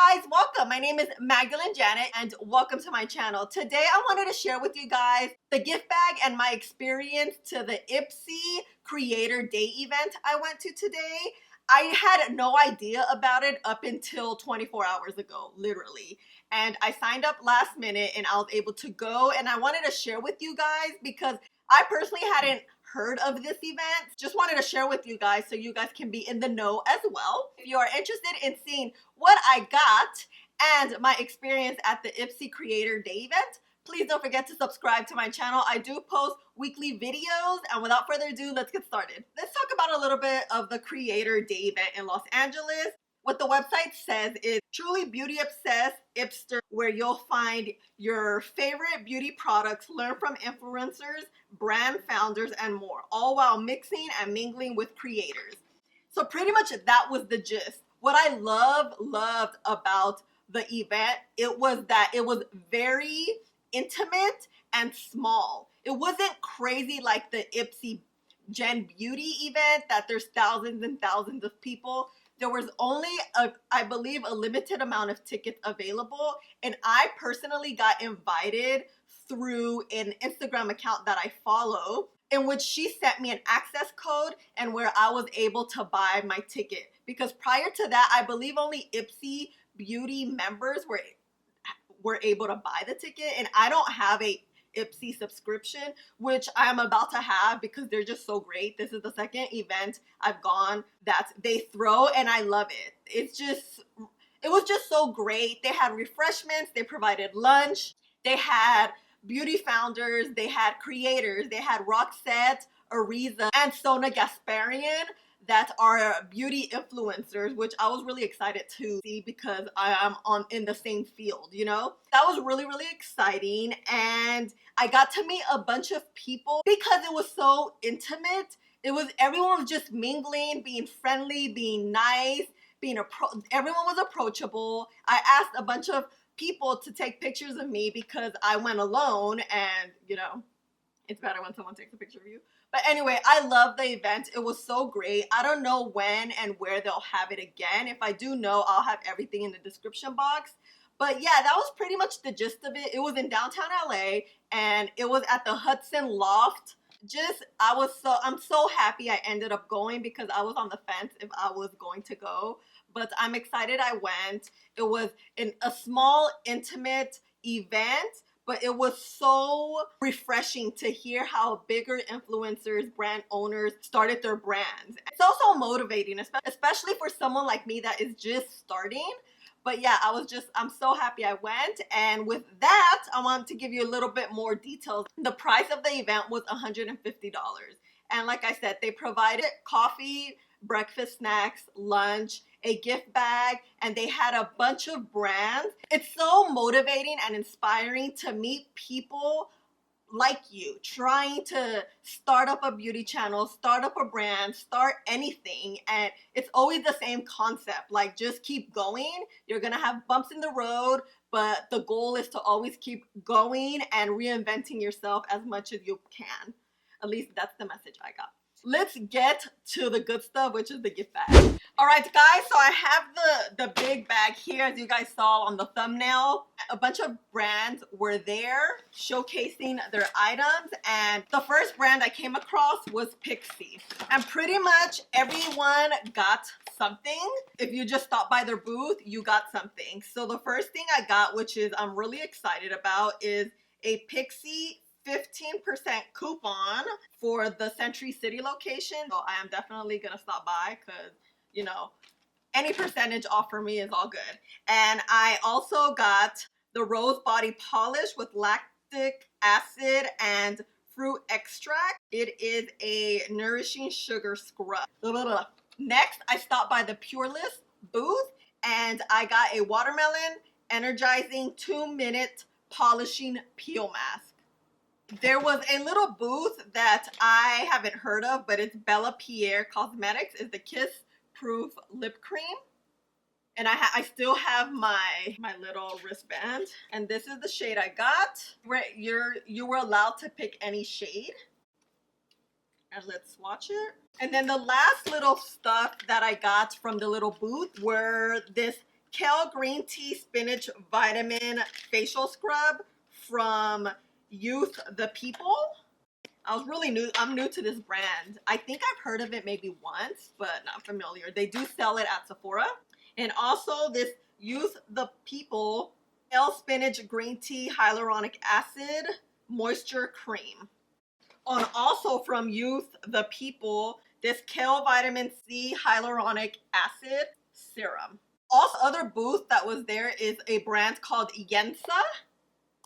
Hi guys, welcome. My name is MagdalineJanet and welcome to my channel. Today I wanted to share with you guys the gift bag and my experience to the IPSY Creator Day event I went to today. I had no idea about it up until 24 hours ago, literally. And I signed up last minute and I was able to go, and I wanted to share with you guys because I personally hadn't heard of this event. Just wanted to share with you guys so you guys can be in the know as well. If you are interested in seeing what I got and my experience at the IPSY Creator Day event, please don't forget to subscribe to my channel. I do post weekly videos, and without further ado, let's get started. Let's talk about a little bit of the Creator Day event in Los Angeles. What the website says is truly beauty obsessed hipster, where you'll find your favorite beauty products, learn from influencers, brand founders, and more, all while mixing and mingling with creators. So pretty much that was the gist. What I loved about the event, it was that it was very intimate and small. It wasn't crazy like the IPSY Gen Beauty event that there's thousands and thousands of people. There was only, I believe, a limited amount of tickets available, and I personally got invited through an Instagram account that I follow, in which she sent me an access code and where I was able to buy my ticket. Because prior to that, I believe only IPSY Beauty members were able to buy the ticket, and I don't have a IPSY subscription, which I'm about to have because they're just so great. This is the second event I've gone that they throw, and I love it. It was just so great. They had refreshments, they provided lunch, they had beauty founders, they had creators, they had Roxette, Ariza, and Sona Gasparian that are beauty influencers, which I was really excited to see because I am in the same field, you know? That was really exciting, and I got to meet a bunch of people because it was so intimate. Everyone was just mingling, being friendly, being nice, everyone was approachable. I asked a bunch of people to take pictures of me because I went alone, and you know, it's better when someone takes a picture of you. But anyway, I love the event. It was so great. I don't know when and where they'll have it again. If I do know, I'll have everything in the description box. But yeah, that was pretty much the gist of it. It was in downtown LA, and it was at the Hudson Loft. I'm so happy I ended up going because I was on the fence if I was going to go. But I'm excited I went. It was a small, intimate event, but it was so refreshing to hear how bigger influencers, brand owners started their brands. It's also motivating, especially for someone like me that is just starting. But yeah, I'm so happy I went. And with that, I want to give you a little bit more details. The price of the event was $150. And like I said, they provided coffee, breakfast snacks, lunch, a gift bag, and they had a bunch of brands. It's so motivating and inspiring to meet people like you trying to start up a beauty channel, start up a brand, start anything. And it's always the same concept, like just keep going. You're gonna have bumps in the road, but the goal is to always keep going and reinventing yourself as much as you can. At least that's the message I got. Let's get to the good stuff, which is the gift bag. All right, guys, so I have the big bag here, as you guys saw on the thumbnail. A bunch of brands were there showcasing their items, and the first brand I came across was IPSY. And pretty much everyone got something. If you just stopped by their booth, you got something. So the first thing I got, which is I'm really excited about, is a IPSY 15% coupon for the Century City location. So I am definitely gonna stop by because, you know, any percentage off for me is all good. And I also got the Rose Body Polish with lactic acid and fruit extract. It is a nourishing sugar scrub. Next, I stopped by the Pure List booth and I got a watermelon energizing 2-minute polishing peel mask. There was a little booth that I haven't heard of, but it's Bella Pierre Cosmetics. It's the Kiss Proof Lip Cream. And I still have my little wristband. And this is the shade I got. Where you were allowed to pick any shade. And let's swatch it. And then the last little stuff that I got from the little booth were this Kale Green Tea Spinach Vitamin Facial Scrub from Youth the People. I was really new. I'm new to this brand. I think I've heard of it maybe once, but not familiar. They do sell it at Sephora. And also this Youth the People Kale Spinach Green Tea Hyaluronic Acid Moisture Cream. On also from Youth the People, this Kale Vitamin C Hyaluronic Acid Serum. Also, other booth that was there is a brand called Yensa.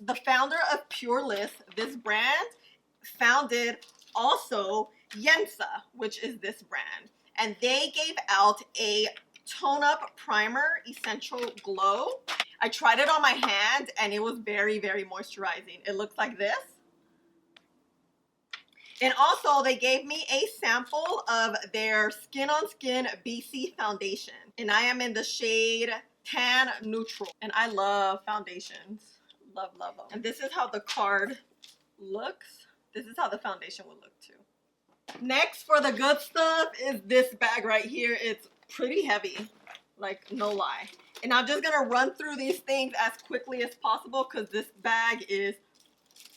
The founder of Pureless, this brand, founded also Yensa, which is this brand. And they gave out a tone up primer, Essential Glow. I tried it on my hand and it was very, very moisturizing. It looks like this. And also they gave me a sample of their Skin on Skin BC foundation. And I am in the shade Tan Neutral. And I love foundations. Love, love them. And this is how the card looks. This is how the foundation will look too. Next for the good stuff is this bag right here. It's pretty heavy, like no lie. And I'm just gonna run through these things as quickly as possible because this bag is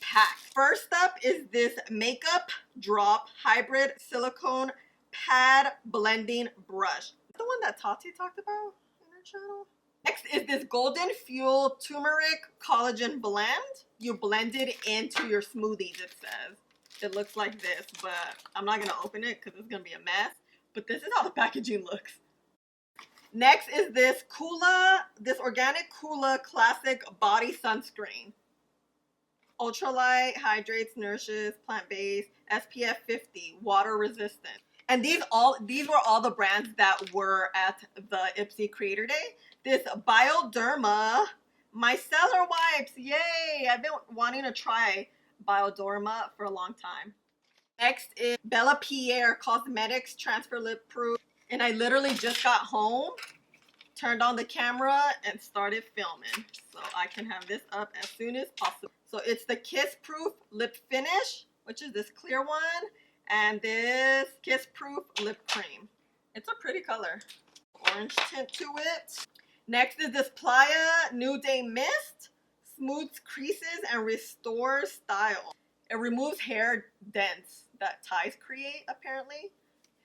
packed. First up is this Makeup Drop Hybrid Silicone Pad Blending Brush. The one that Tati talked about in her channel. Next is this Golden Fuel Turmeric Collagen Blend. You blend it into your smoothies, it says. It looks like this, but I'm not gonna open it because it's gonna be a mess. But this is how the packaging looks. Next is this organic Kula Classic Body Sunscreen. Ultralight, hydrates, nourishes, plant-based, SPF 50, water resistant. And these were all the brands that were at the IPSY Creator Day. This Bioderma Micellar Wipes, yay! I've been wanting to try Bioderma for a long time. Next is Bella Pierre Cosmetics Transfer Lip Proof. And I literally just got home, turned on the camera, and started filming. So I can have this up as soon as possible. So it's the Kiss Proof Lip Finish, which is this clear one, and this Kiss Proof Lip Cream. It's a pretty color. Orange tint to it. Next is this Playa New Day Mist. Smooths creases and restores style. It removes hair dents that ties create, apparently.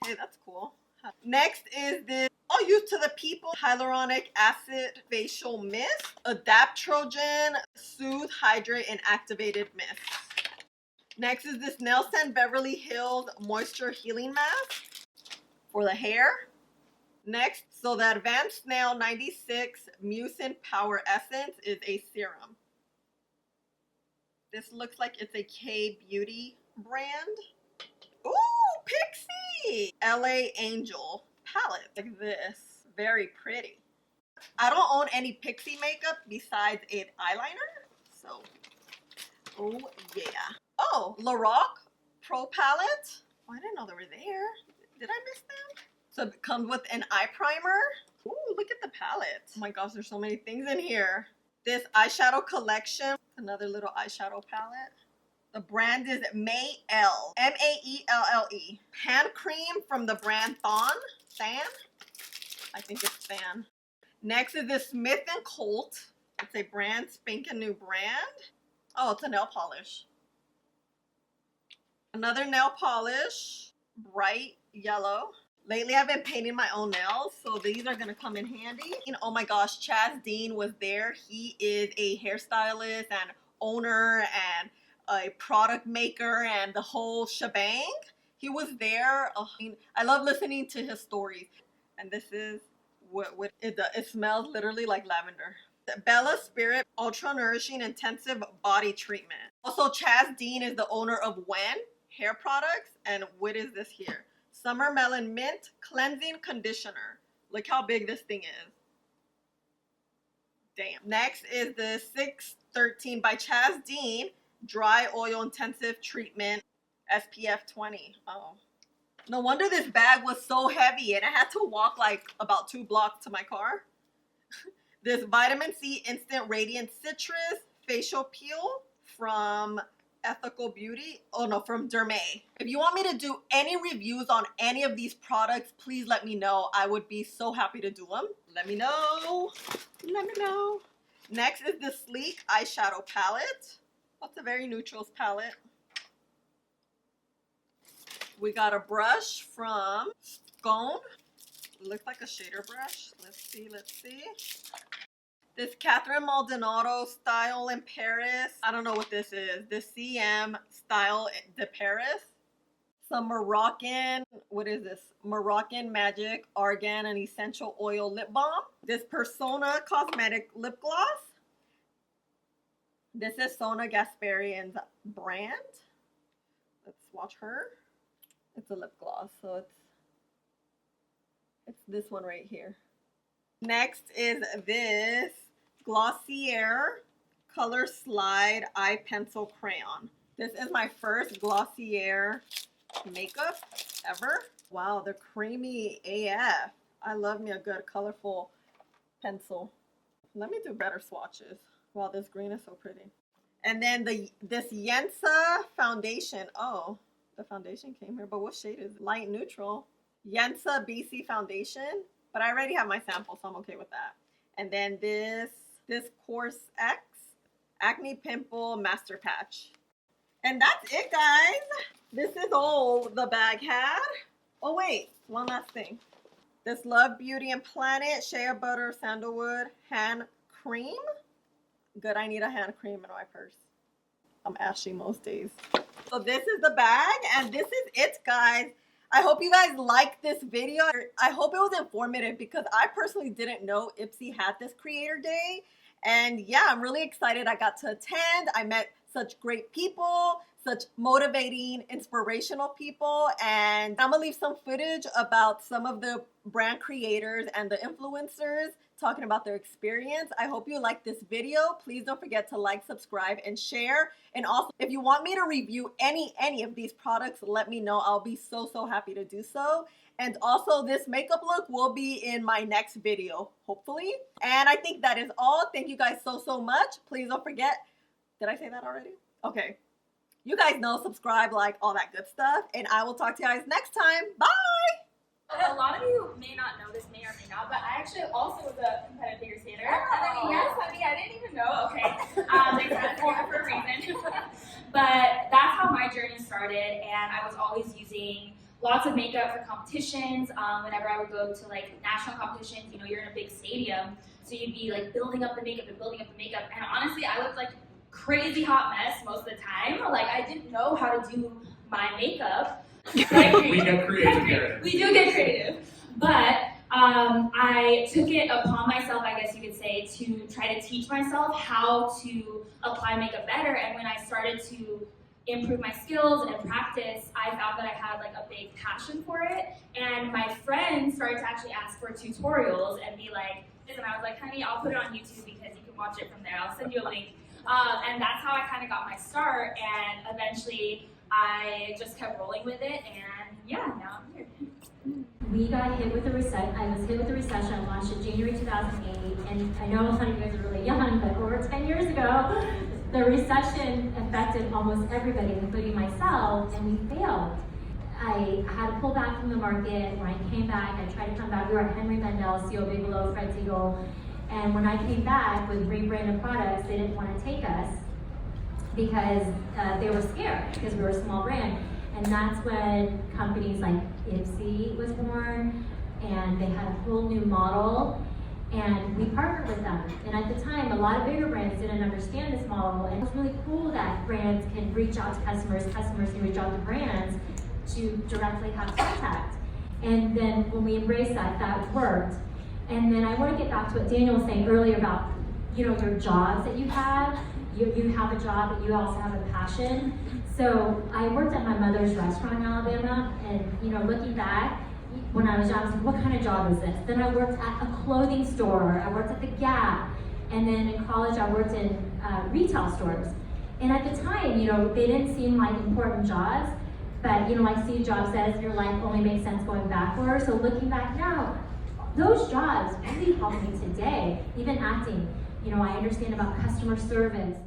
Hey, that's cool. Next is this Youth to the People Hyaluronic Acid Facial Mist. Adaptrogen Soothe, Hydrate, and Activated Mist. Next is this Nelson Beverly Hills Moisture Healing Mask for the hair. Next, so the Advanced Snail 96 Mucin Power Essence is a serum. This looks like it's a K-Beauty brand. Ooh, Pixie! LA Angel palette, like this. Very pretty. I don't own any Pixie makeup besides an eyeliner, so, oh yeah. Oh, Lorac Pro Palette. Oh, I didn't know they were there. Did I miss them? So it comes with an eye primer. Ooh, look at the palette. Oh my gosh, there's so many things in here. This eyeshadow collection, another little eyeshadow palette. The brand is Maelle, M-A-E-L-L-E. Hand cream from the brand Than. I think it's Than. Next is this Smith & Colt. It's a brand spanking new brand. Oh, it's a nail polish. Another nail polish, bright yellow. Lately, I've been painting my own nails, so these are gonna come in handy. And oh my gosh, Chaz Dean was there. He is a hairstylist and owner and a product maker and the whole shebang. He was there. Oh, I love listening to his stories. And this is what it does. It smells literally like lavender. The Bella Spirit Ultra Nourishing Intensive Body Treatment. Also, Chaz Dean is the owner of When Hair Products. And what is this here? Summer Melon Mint Cleansing Conditioner. Look how big this thing is. Damn. Next is the 613 by Chaz Dean Dry Oil Intensive Treatment SPF 20. Oh. No wonder this bag was so heavy and I had to walk like about 2 blocks to my car. This Vitamin C Instant Radiant Citrus Facial Peel from Ethical Beauty. Oh no, from Dermay. If you want me to do any reviews on any of these products, please let me know. I would be so happy to do them. Let me know. Let me know. Next is the Sleek eyeshadow palette. That's a very neutrals palette. We got a brush from Scone. Looks like a shader brush. Let's see, let's see. This Catherine Maldonado Style in Paris. I don't know what this is. The CM Style de Paris. Some Moroccan, what is this? Moroccan Magic Argan and Essential Oil Lip Balm. This Persona Cosmetic Lip Gloss. This is Sona Gasparian's brand. Let's watch her. It's a lip gloss, so it's this one right here. Next is this Glossier Color Slide Eye Pencil Crayon. This is my first Glossier makeup ever. Wow, they're creamy AF. I love me a good colorful pencil. Let me do better swatches. Wow, this green is so pretty. And then this Yensa foundation. Oh, the foundation came here, but what shade is it? Light neutral. Yensa BC foundation, but I already have my sample, so I'm okay with that. And then this Course X Acne Pimple Master Patch. And that's it, guys. This is all the bag had. Oh wait, one last thing. This Love Beauty and Planet Shea Butter Sandalwood Hand Cream. Good, I need a hand cream in my purse. I'm ashy most days. So this is the bag, and this is it, guys. I hope you guys liked this video. I hope it was informative because I personally didn't know IPSY had this creator day. And yeah, I'm really excited I got to attend. I met such great people, such motivating, inspirational people. And I'm gonna leave some footage about some of the brand creators and the influencers talking about their experience. I hope you liked this video. Please don't forget to like, subscribe, and share. And also, if you want me to review any of these products, let me know. I'll be so happy to do so. And also, this makeup look will be in my next video, hopefully. And I think that is all. Thank you guys so much. Please don't forget. Did I say that already? Okay. You guys know, subscribe, like, all that good stuff. And I will talk to you guys next time. Bye! A lot of you may not know this, may or may not, but I actually also was a competitive figure skater. Oh. Yes, honey, I didn't even know. Okay, they said for a reason. But that's how my journey started, and I was always using lots of makeup for competitions. Whenever I would go to like national competitions, you know, you're in a big stadium, so you'd be like building up the makeup and building up the makeup. And honestly, I looked like crazy hot mess most of the time. Like I didn't know how to do my makeup. Like, we get creative here. We do get creative, but I took it upon myself, I guess you could say, to try to teach myself how to apply makeup better. And when I started to improve my skills and practice, I found that I had like a big passion for it. And my friends started to actually ask for tutorials and be like, and I was like, honey, I'll put it on YouTube because you can watch it from there. I'll send you a link. And that's how I kind of got my start. And eventually I just kept rolling with it, and yeah, now I'm here. We got hit with a recession. I was hit with a recession. I launched in January 2008, and I know a lot of you guys are really young, but over 10 years ago, the recession affected almost everybody, including myself, and we failed. I had to pull back from the market. When I came back, I tried to come back. We were at Henry Mandel, C.O. Bigelow, Fred Siegel, and when I came back with rebranded products, they didn't want to take us because they were scared because we were a small brand. And that's when companies like IPSY was born, and they had a whole new model, and we partnered with them. And at the time, a lot of bigger brands didn't understand this model, and it's really cool that brands can reach out to customers, customers can reach out to brands to directly have contact. And then when we embraced that, that worked. And then I want to get back to what Daniel was saying earlier about, you know, your jobs that you have. You have a job, but you also have a passion. So I worked at my mother's restaurant in Alabama, and you know, looking back, when I was young, I was like, what kind of job is this? Then I worked at a clothing store, I worked at the Gap, and then in college I worked in retail stores. And at the time, you know, they didn't seem like important jobs, but you know, like Steve Jobs says, your life only makes sense going backward. So looking back now, those jobs really help me today, even acting. You know, I understand about customer service.